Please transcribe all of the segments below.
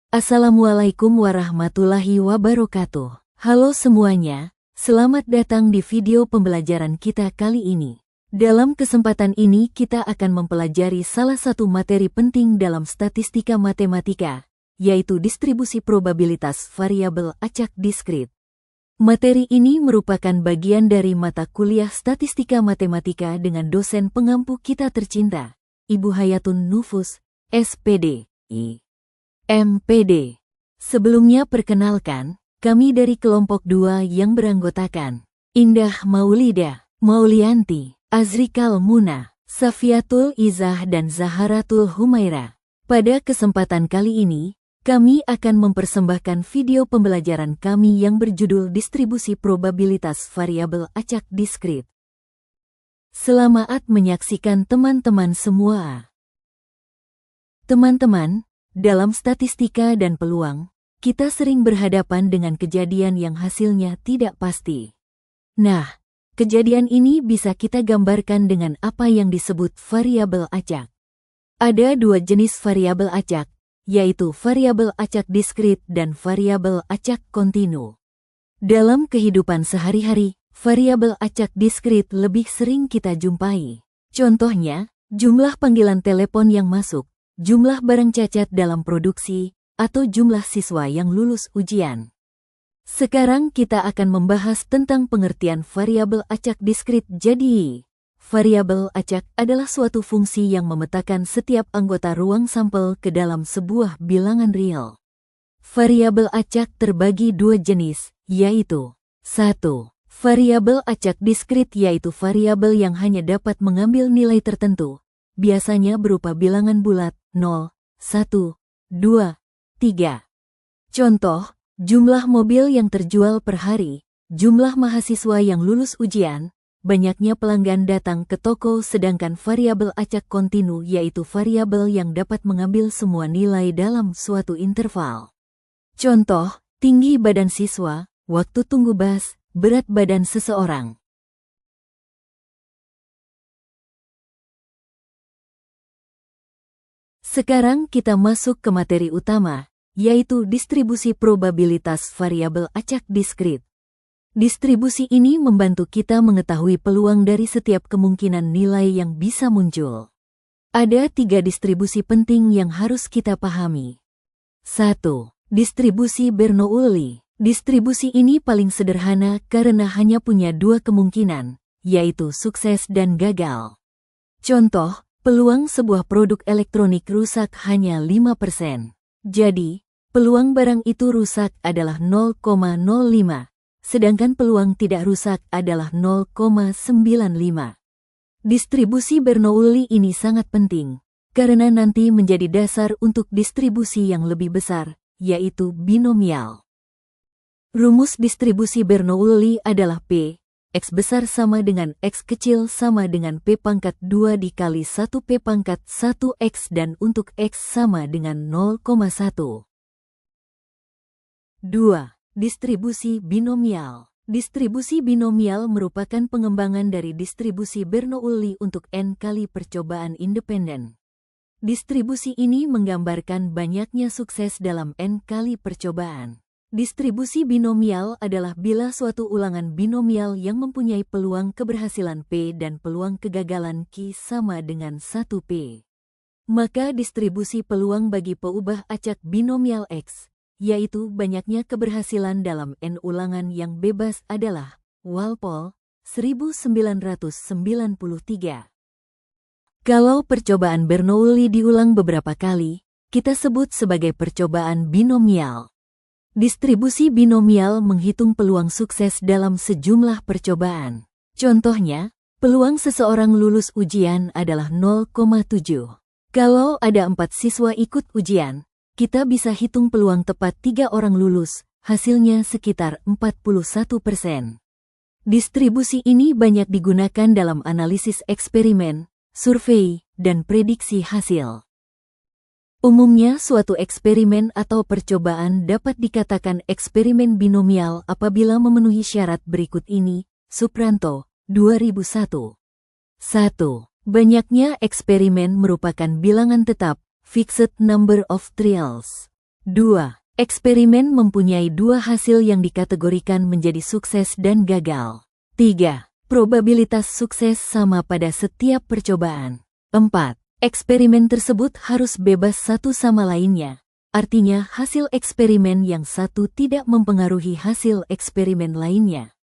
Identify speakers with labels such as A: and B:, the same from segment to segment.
A: Assalamualaikum warahmatullahi wabarakatuh. Halo semuanya, selamat datang di video pembelajaran kita kali ini. Dalam kesempatan ini kita akan mempelajari salah satu materi penting dalam statistika matematika, yaitu distribusi probabilitas variabel acak diskrit. Materi ini merupakan bagian dari mata kuliah statistika matematika dengan dosen pengampu kita tercinta, Ibu Hayatun Nufus, SPD, MPD. Sebelumnya perkenalkan, kami dari kelompok 2 yang beranggotakan Indah Maulida, Maulianti, Azrikal Muna, Safiatul Izah dan Zaharatul Humaira. Pada kesempatan kali ini, kami akan mempersembahkan video pembelajaran kami yang berjudul distribusi probabilitas variabel acak diskrit. Selamat menyaksikan teman-teman semua. Teman-teman, dalam statistika dan peluang, kita sering berhadapan dengan kejadian yang hasilnya tidak pasti. Nah, kejadian ini bisa kita gambarkan dengan apa yang disebut variabel acak. Ada dua jenis variabel acak, yaitu variabel acak diskrit dan variabel acak kontinu. Dalam kehidupan sehari-hari, variabel acak diskrit lebih sering kita jumpai. Contohnya, jumlah panggilan telepon yang masuk, jumlah barang cacat dalam produksi, atau jumlah siswa yang lulus ujian. Sekarang kita akan membahas tentang pengertian variabel acak diskrit. Jadi, variabel acak adalah suatu fungsi yang memetakan setiap anggota ruang sampel ke dalam sebuah bilangan real. Variabel acak terbagi dua jenis, yaitu 1. Variabel acak diskrit yaitu variabel yang hanya dapat mengambil nilai tertentu, biasanya berupa bilangan bulat, 0, 1, 2, 3. Contoh, jumlah mobil yang terjual per hari, jumlah mahasiswa yang lulus ujian, banyaknya pelanggan datang ke toko. Sedangkan variabel acak kontinu yaitu variabel yang dapat mengambil semua nilai dalam suatu interval. Contoh, tinggi badan siswa, waktu tunggu bus, berat badan seseorang. Sekarang kita masuk ke materi utama, yaitu distribusi probabilitas variabel acak diskrit. Distribusi ini membantu kita mengetahui peluang dari setiap kemungkinan nilai yang bisa muncul. Ada 3 distribusi penting yang harus kita pahami. 1. Distribusi Bernoulli. Distribusi ini paling sederhana karena hanya punya 2 kemungkinan, yaitu sukses dan gagal. Contoh, peluang sebuah produk elektronik rusak hanya 5%. Jadi, peluang barang itu rusak adalah 0,05, sedangkan peluang tidak rusak adalah 0,95. Distribusi Bernoulli ini sangat penting, karena nanti menjadi dasar untuk distribusi yang lebih besar, yaitu binomial. Rumus distribusi Bernoulli adalah P. X besar sama dengan X kecil sama dengan P pangkat 2 dikali 1 P pangkat 1 X dan untuk X sama dengan 0,1. 2. Distribusi binomial. Distribusi binomial merupakan pengembangan dari distribusi Bernoulli untuk N kali percobaan independen. Distribusi ini menggambarkan banyaknya sukses dalam N kali percobaan. Distribusi binomial adalah bila suatu ulangan binomial yang mempunyai peluang keberhasilan P dan peluang kegagalan Q sama dengan 1P. Maka distribusi peluang bagi peubah acak binomial X, yaitu banyaknya keberhasilan dalam N ulangan yang bebas adalah Walpole, 1993. Kalau percobaan Bernoulli diulang beberapa kali, kita sebut sebagai percobaan binomial. Distribusi binomial menghitung peluang sukses dalam sejumlah percobaan. Contohnya, peluang seseorang lulus ujian adalah 0,7. Kalau ada 4 siswa ikut ujian, kita bisa hitung peluang tepat 3 orang lulus, hasilnya sekitar 41%. Distribusi ini banyak digunakan dalam analisis eksperimen, survei, dan prediksi hasil. Umumnya suatu eksperimen atau percobaan dapat dikatakan eksperimen binomial apabila memenuhi syarat berikut ini. Supranto, 2001. 1. Banyaknya eksperimen merupakan bilangan tetap, fixed number of trials. 2. Eksperimen mempunyai dua hasil yang dikategorikan menjadi sukses dan gagal. 3. Probabilitas sukses sama pada setiap percobaan. 4. Eksperimen tersebut harus bebas satu sama lainnya. Artinya hasil eksperimen yang satu tidak mempengaruhi hasil eksperimen lainnya.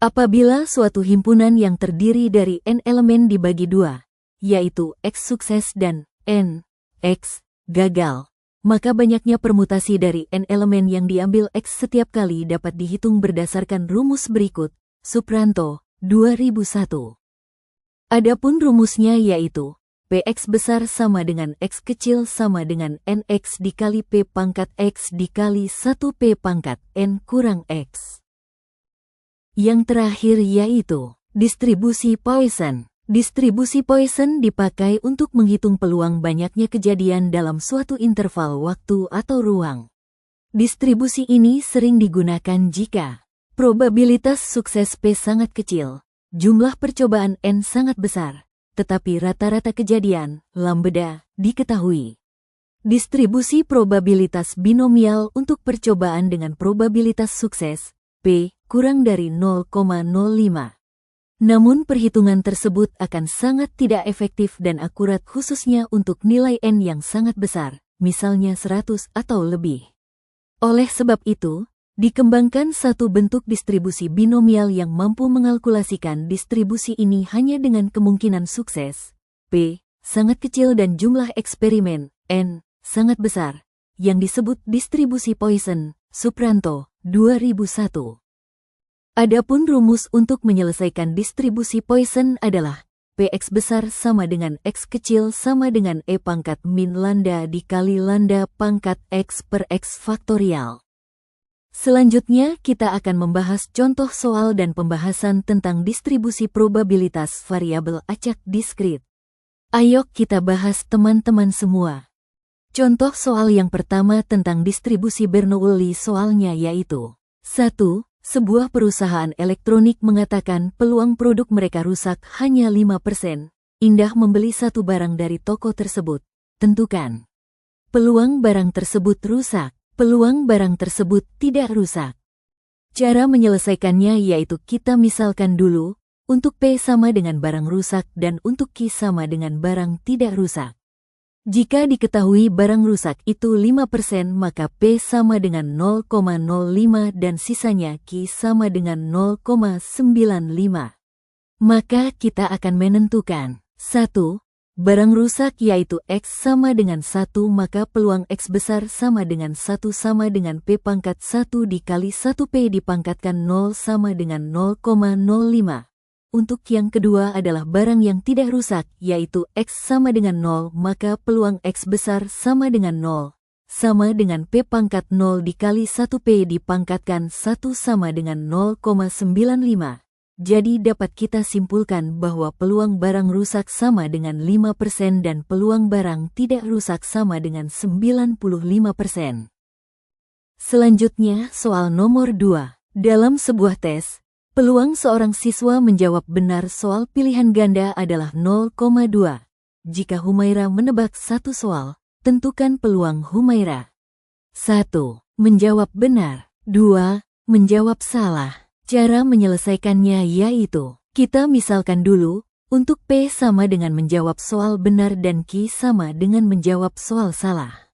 A: Apabila suatu himpunan yang terdiri dari n elemen dibagi dua, yaitu X sukses dan n, X, gagal, maka banyaknya permutasi dari n elemen yang diambil X setiap kali dapat dihitung berdasarkan rumus berikut, Supranto, 2001. Adapun rumusnya yaitu, Px besar sama dengan X kecil sama dengan Nx dikali P pangkat X dikali 1P pangkat N kurang X. Yang terakhir yaitu, distribusi Poisson. Distribusi Poisson dipakai untuk menghitung peluang banyaknya kejadian dalam suatu interval waktu atau ruang. Distribusi ini sering digunakan jika probabilitas sukses P sangat kecil, jumlah percobaan N sangat besar, tetapi rata-rata kejadian, lambda, diketahui. Distribusi probabilitas binomial untuk percobaan dengan probabilitas sukses, P, kurang dari 0,05. Namun perhitungan tersebut akan sangat tidak efektif dan akurat khususnya untuk nilai N yang sangat besar, misalnya 100 atau lebih. Oleh sebab itu, dikembangkan satu bentuk distribusi binomial yang mampu mengalkulasikan distribusi ini hanya dengan kemungkinan sukses, P, sangat kecil dan jumlah eksperimen, N, sangat besar, yang disebut distribusi Poisson, Supranto, 2001. Adapun rumus untuk menyelesaikan distribusi Poisson adalah Px besar sama dengan X kecil sama dengan E pangkat min lambda dikali lambda pangkat X per X faktorial. Selanjutnya kita akan membahas contoh soal dan pembahasan tentang distribusi probabilitas variabel acak diskrit. Ayo kita bahas teman-teman semua. Contoh soal yang pertama tentang distribusi Bernoulli soalnya yaitu 1. Sebuah perusahaan elektronik mengatakan peluang produk mereka rusak hanya 5%. Indah membeli satu barang dari toko tersebut. Tentukan. Peluang barang tersebut rusak. Peluang barang tersebut tidak rusak. Cara menyelesaikannya yaitu kita misalkan dulu, untuk P sama dengan barang rusak dan untuk Q sama dengan barang tidak rusak. Jika diketahui barang rusak itu 5% maka P sama dengan 0,05 dan sisanya Q sama dengan 0,95. Maka kita akan menentukan 1. Barang rusak yaitu X sama dengan 1 maka peluang X besar sama dengan 1 sama dengan P pangkat 1 dikali 1P dipangkatkan 0 sama dengan 0,05. Untuk yang kedua adalah barang yang tidak rusak, yaitu X sama dengan 0, maka peluang X besar sama dengan 0, sama dengan P pangkat 0 dikali 1P dipangkatkan 1 sama dengan 0,95. Jadi dapat kita simpulkan bahwa peluang barang rusak sama dengan 5% dan peluang barang tidak rusak sama dengan 95%. Selanjutnya soal nomor 2. Dalam sebuah tes, peluang seorang siswa menjawab benar soal pilihan ganda adalah 0,2. Jika Humaira menebak satu soal, tentukan peluang Humaira. 1. Menjawab benar. 2. Menjawab salah. Cara menyelesaikannya yaitu, kita misalkan dulu, untuk P sama dengan menjawab soal benar dan Q sama dengan menjawab soal salah.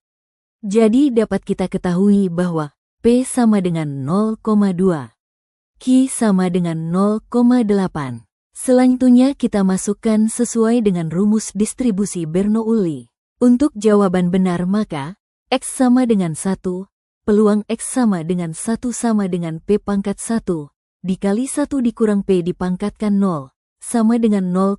A: Jadi dapat kita ketahui bahwa P sama dengan 0,2. Q sama dengan 0,8. Selanjutnya kita masukkan sesuai dengan rumus distribusi Bernoulli. Untuk jawaban benar maka, X sama dengan 1, peluang X sama dengan 1 sama dengan P pangkat 1, dikali 1 dikurang P dipangkatkan 0, sama dengan 0,2.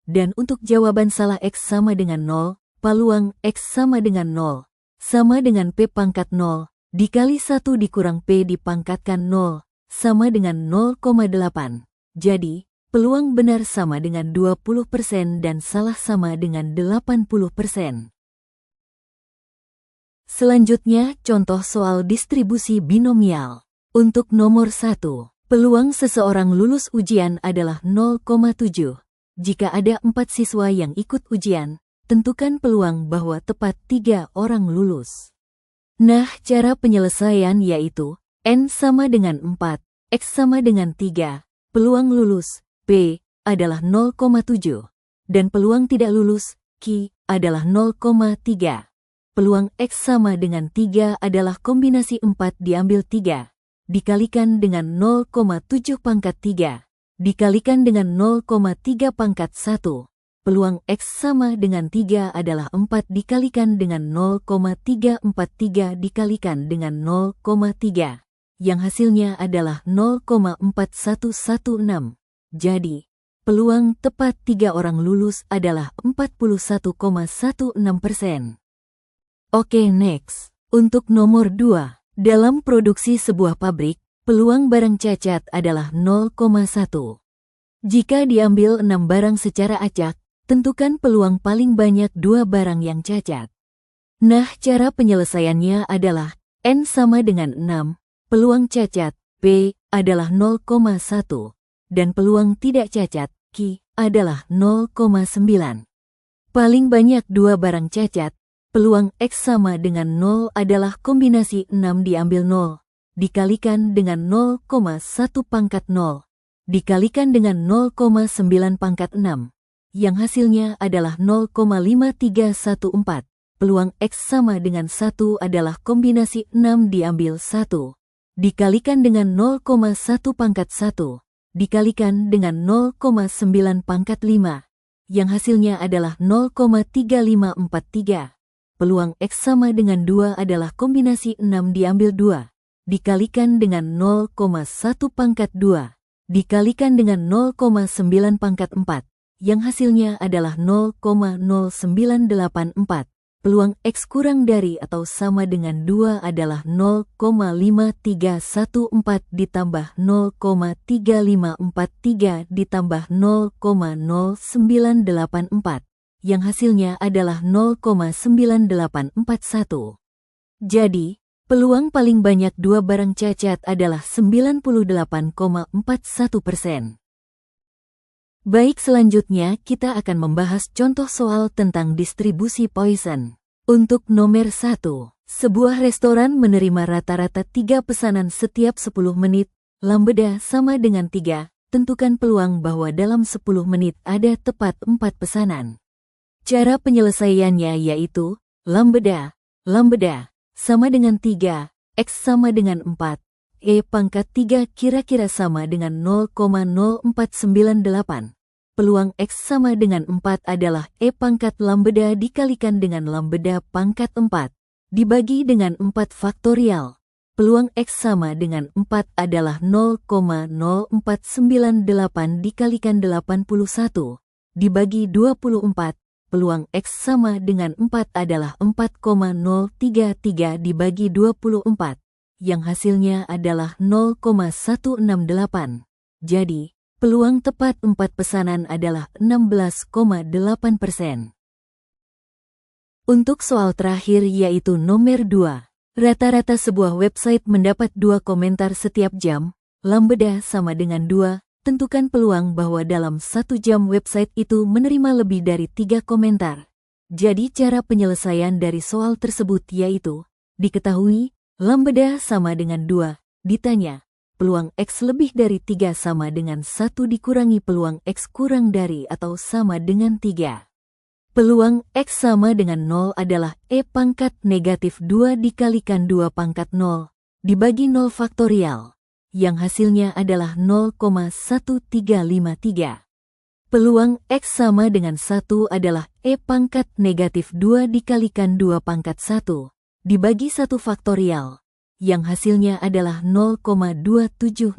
A: Dan untuk jawaban salah X sama dengan 0, peluang X sama dengan 0, sama dengan P pangkat 0, dikali 1 dikurang P dipangkatkan 0, sama dengan 0,8. Jadi, peluang benar sama dengan 20% dan salah sama dengan 80%. Selanjutnya, contoh soal distribusi binomial. Untuk nomor 1, peluang seseorang lulus ujian adalah 0,7. Jika ada 4 siswa yang ikut ujian, tentukan peluang bahwa tepat 3 orang lulus. Nah, cara penyelesaian yaitu N sama dengan 4, X sama dengan 3, peluang lulus, P, adalah 0,7, dan peluang tidak lulus, Q, adalah 0,3. Peluang X sama dengan 3 adalah kombinasi 4 diambil 3, dikalikan dengan 0,7 pangkat 3, dikalikan dengan 0,3 pangkat 1. Peluang X sama dengan 3 adalah 4 dikalikan dengan 0,343 dikalikan dengan 0,3, yang hasilnya adalah 0,4116. Jadi, peluang tepat 3 orang lulus adalah 41,16%. Oke, next. Untuk nomor 2, dalam produksi sebuah pabrik, peluang barang cacat adalah 0,1. Jika diambil 6 barang secara acak, tentukan peluang paling banyak 2 barang yang cacat. Nah, cara penyelesaiannya adalah N sama dengan 6, peluang cacat, P, adalah 0,1, dan peluang tidak cacat, Q, adalah 0,9. Paling banyak 2 barang cacat, peluang X sama dengan 0 adalah kombinasi 6 diambil 0, dikalikan dengan 0,1 pangkat 0, dikalikan dengan 0,9 pangkat 6. Yang hasilnya adalah 0,5314. Peluang X sama dengan 1 adalah kombinasi 6 diambil 1, dikalikan dengan 0,1 pangkat 1, dikalikan dengan 0,9 pangkat 5. Yang hasilnya adalah 0,3543. Peluang X sama dengan 2 adalah kombinasi 6 diambil 2, dikalikan dengan 0,1 pangkat 2, dikalikan dengan 0,9 pangkat 4. Yang hasilnya adalah 0,0984. Peluang X kurang dari atau sama dengan 2 adalah 0,5314 ditambah 0,3543 ditambah 0,0984. Yang hasilnya adalah 0,9841. Jadi, peluang paling banyak 2 barang cacat adalah 98,41%. Baik, selanjutnya kita akan membahas contoh soal tentang distribusi poison. Untuk nomor 1, sebuah restoran menerima rata-rata 3 pesanan setiap 10 menit, lambda sama dengan 3, tentukan peluang bahwa dalam 10 menit ada tepat 4 pesanan. Cara penyelesaiannya yaitu, lambda sama dengan 3, X sama dengan 4, E pangkat 3 kira-kira sama dengan 0,0498. Peluang X sama dengan 4 adalah E pangkat lambda dikalikan dengan lambda pangkat 4, dibagi dengan 4 faktorial. Peluang X sama dengan 4 adalah 0,0498 dikalikan 81, dibagi 24. Peluang X sama dengan 4 adalah 4,033 dibagi 24, yang hasilnya adalah 0,168. Jadi, peluang tepat 4 pesanan adalah 16,8%. Untuk soal terakhir yaitu nomor 2. Rata-rata sebuah website mendapat 2 komentar setiap jam, lambda sama dengan 2, tentukan peluang bahwa dalam 1 jam website itu menerima lebih dari 3 komentar. Jadi cara penyelesaian dari soal tersebut yaitu, diketahui, lambda sama dengan 2, ditanya, peluang X lebih dari 3 sama dengan 1 dikurangi peluang X kurang dari atau sama dengan 3. Peluang X sama dengan 0 adalah E pangkat negatif 2 dikalikan 2 pangkat 0, dibagi 0 faktorial, yang hasilnya adalah 0,1353. Peluang X sama dengan 1 adalah E pangkat negatif 2 dikalikan 2 pangkat 1, dibagi 1 faktorial, yang hasilnya adalah 0,2707.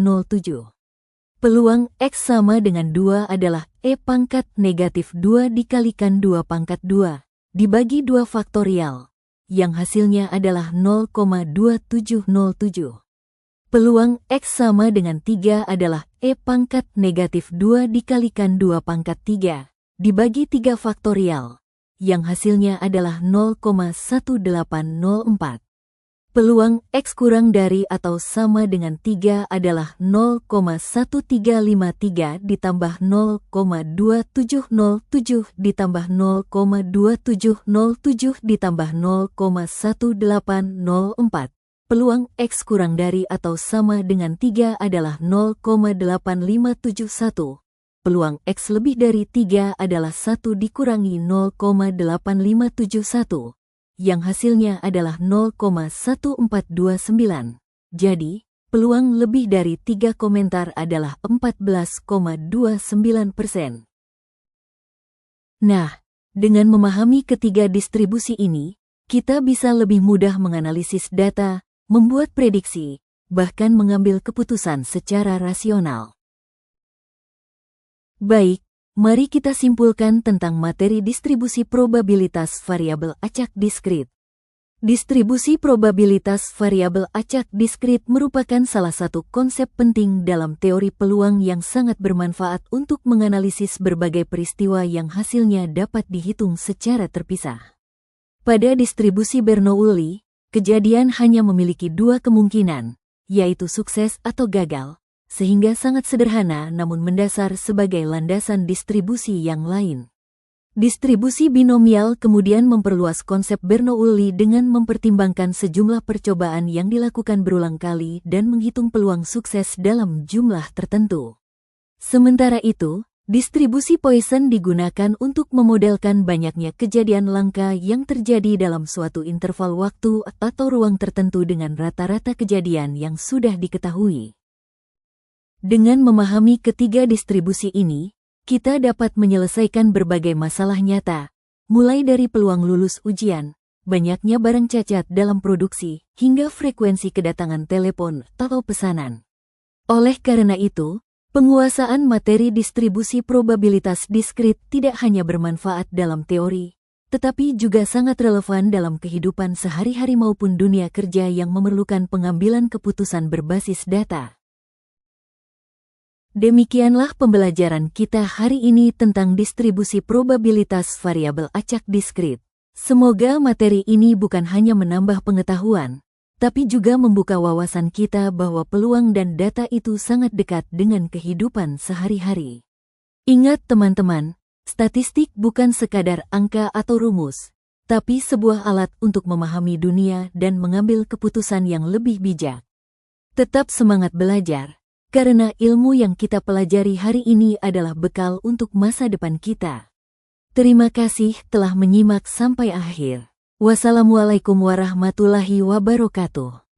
A: Peluang X sama dengan 2 adalah E pangkat negatif 2 dikalikan 2 pangkat 2, dibagi 2 faktorial, yang hasilnya adalah 0,2707. Peluang X sama dengan 3 adalah E pangkat negatif 2 dikalikan 2 pangkat 3, dibagi 3 faktorial, yang hasilnya adalah 0,1804. Peluang X kurang dari atau sama dengan 3 adalah 0,1353 ditambah 0,2707 ditambah 0,2707 ditambah 0,1804. Peluang X kurang dari atau sama dengan 3 adalah 0,8571. Peluang X lebih dari 3 adalah 1 dikurangi 0,8571. Yang hasilnya adalah 0,1429. Jadi, peluang lebih dari 3 komentar adalah 14,29%. Nah, dengan memahami ketiga distribusi ini, kita bisa lebih mudah menganalisis data, membuat prediksi, bahkan mengambil keputusan secara rasional. Baik, mari kita simpulkan tentang materi distribusi probabilitas variabel acak diskrit. Distribusi probabilitas variabel acak diskrit merupakan salah satu konsep penting dalam teori peluang yang sangat bermanfaat untuk menganalisis berbagai peristiwa yang hasilnya dapat dihitung secara terpisah. Pada distribusi Bernoulli, kejadian hanya memiliki dua kemungkinan, yaitu sukses atau gagal, sehingga sangat sederhana namun mendasar sebagai landasan distribusi yang lain. Distribusi binomial kemudian memperluas konsep Bernoulli dengan mempertimbangkan sejumlah percobaan yang dilakukan berulang kali dan menghitung peluang sukses dalam jumlah tertentu. Sementara itu, distribusi Poisson digunakan untuk memodelkan banyaknya kejadian langka yang terjadi dalam suatu interval waktu atau ruang tertentu dengan rata-rata kejadian yang sudah diketahui. Dengan memahami ketiga distribusi ini, kita dapat menyelesaikan berbagai masalah nyata, mulai dari peluang lulus ujian, banyaknya barang cacat dalam produksi, hingga frekuensi kedatangan telepon atau pesanan. Oleh karena itu, penguasaan materi distribusi probabilitas diskrit tidak hanya bermanfaat dalam teori, tetapi juga sangat relevan dalam kehidupan sehari-hari maupun dunia kerja yang memerlukan pengambilan keputusan berbasis data. Demikianlah pembelajaran kita hari ini tentang distribusi probabilitas variabel acak diskrit. Semoga materi ini bukan hanya menambah pengetahuan, tapi juga membuka wawasan kita bahwa peluang dan data itu sangat dekat dengan kehidupan sehari-hari. Ingat teman-teman, statistik bukan sekadar angka atau rumus, tapi sebuah alat untuk memahami dunia dan mengambil keputusan yang lebih bijak. Tetap semangat belajar, karena ilmu yang kita pelajari hari ini adalah bekal untuk masa depan kita. Terima kasih telah menyimak sampai akhir. Wassalamualaikum warahmatullahi wabarakatuh.